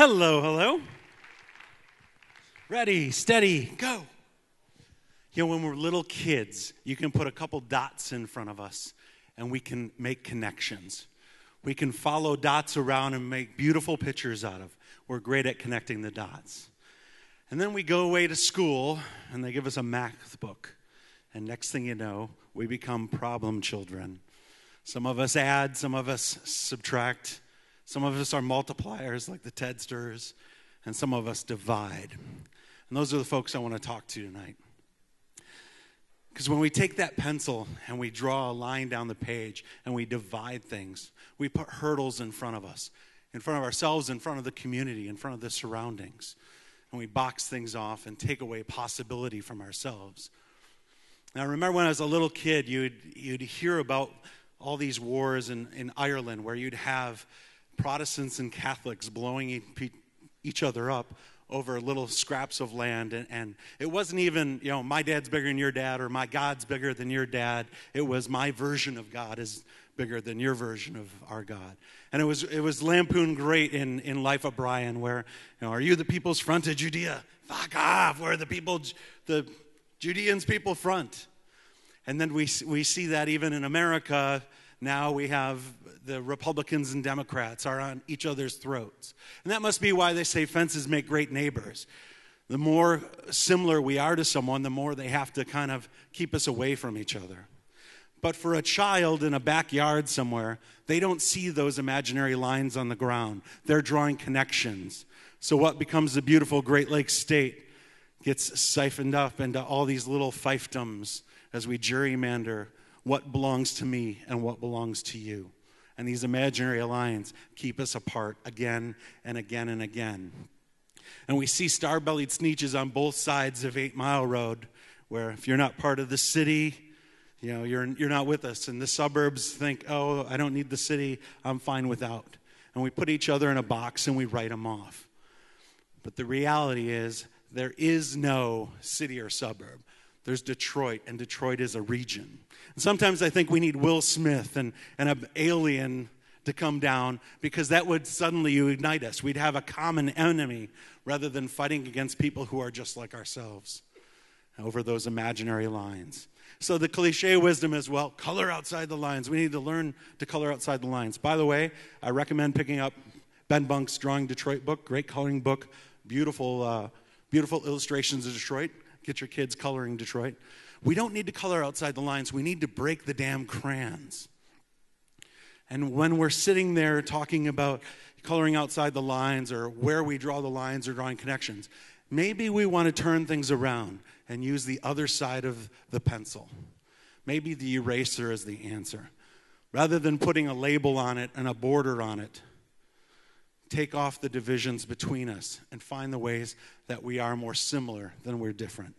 Hello, hello. Ready, steady, go. You know, when we're little kids, you can put a couple dots in front of us and we can make connections. We can follow dots around and make beautiful pictures out of. We're great at connecting the dots. And then we go away to school and they give us a math book. And next thing you know, we become problem children. Some of us add, some of us subtract. Some of us are multipliers like the Tedsters, and some of us divide. And those are the folks I want to talk to tonight. Because when we take that pencil and we draw a line down the page and we divide things, we put hurdles in front of us, in front of ourselves, in front of the community, in front of the surroundings. And we box things off and take away possibility from ourselves. Now, I remember when I was a little kid, you'd hear about all these wars in Ireland where you'd have Protestants and Catholics blowing each other up over little scraps of land. And it wasn't even, my dad's bigger than your dad or my God's bigger than your dad. It was my version of God is bigger than your version of our God. And it was lampooned great in Life of Brian where, are you the people's front of Judea? Fuck off, we're the Judeans people front. And then we see that even in America. Now we have the Republicans and Democrats are on each other's throats. And that must be why they say fences make great neighbors. The more similar we are to someone, the more they have to kind of keep us away from each other. But for a child in a backyard somewhere, they don't see those imaginary lines on the ground. They're drawing connections. So what becomes the beautiful Great Lakes state gets siphoned up into all these little fiefdoms as we gerrymander what belongs to me and what belongs to you. And these imaginary lines keep us apart again and again and again. And we see star-bellied sneetches on both sides of 8 Mile Road, where if you're not part of the city, you're not with us. And the suburbs think, oh, I don't need the city, I'm fine without. And we put each other in a box and we write them off. But the reality is, there is no city or suburb. There's Detroit, and Detroit is a region. And sometimes I think we need Will Smith and an alien to come down because that would suddenly unite us. We'd have a common enemy rather than fighting against people who are just like ourselves over those imaginary lines. So the cliche wisdom is, well, color outside the lines. We need to learn to color outside the lines. By the way, I recommend picking up Ben Bunk's Drawing Detroit book, great coloring book, beautiful illustrations of Detroit. Get your kids coloring Detroit. We don't need to color outside the lines. We need to break the damn crayons. And when we're sitting there talking about coloring outside the lines or where we draw the lines or drawing connections, maybe we want to turn things around and use the other side of the pencil. Maybe the eraser is the answer. Rather than putting a label on it and a border on it, take off the divisions between us and find the ways that we are more similar than we're different.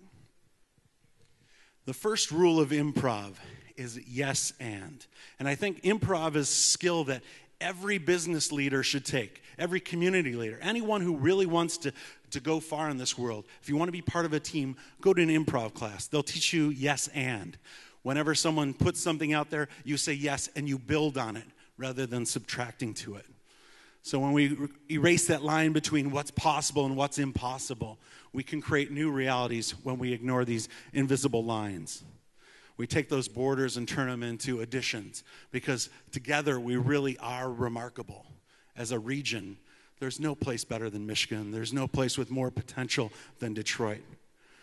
The first rule of improv is yes and. And I think improv is a skill that every business leader should take, every community leader, anyone who really wants to go far in this world. If you want to be part of a team, go to an improv class. They'll teach you yes and. Whenever someone puts something out there, you say yes and you build on it rather than subtracting to it. So when we erase that line between what's possible and what's impossible, we can create new realities when we ignore these invisible lines. We take those borders and turn them into additions because together we really are remarkable. As a region, there's no place better than Michigan. There's no place with more potential than Detroit.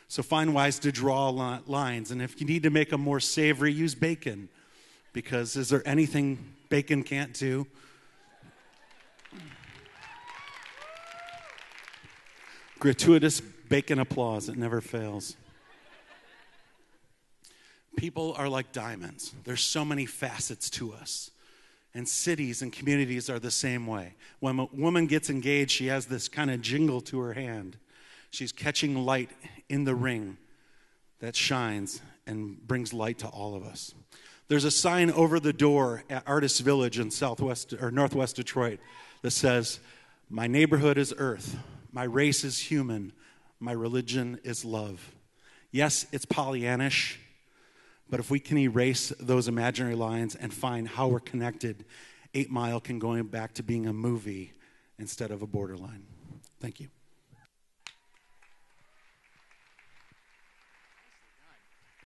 So find ways to draw lines. And if you need to make them more savory, use bacon. Because is there anything bacon can't do? Gratuitous bacon applause, it never fails. People are like diamonds. There's so many facets to us. And cities and communities are the same way. When a woman gets engaged, she has this kind of jingle to her hand. She's catching light in the ring that shines and brings light to all of us. There's a sign over the door at Artist Village in northwest Detroit that says, "My neighborhood is earth. My race is human. My religion is love." Yes, it's Pollyannish, but if we can erase those imaginary lines and find how we're connected, 8 Mile can go back to being a movie instead of a borderline. Thank you.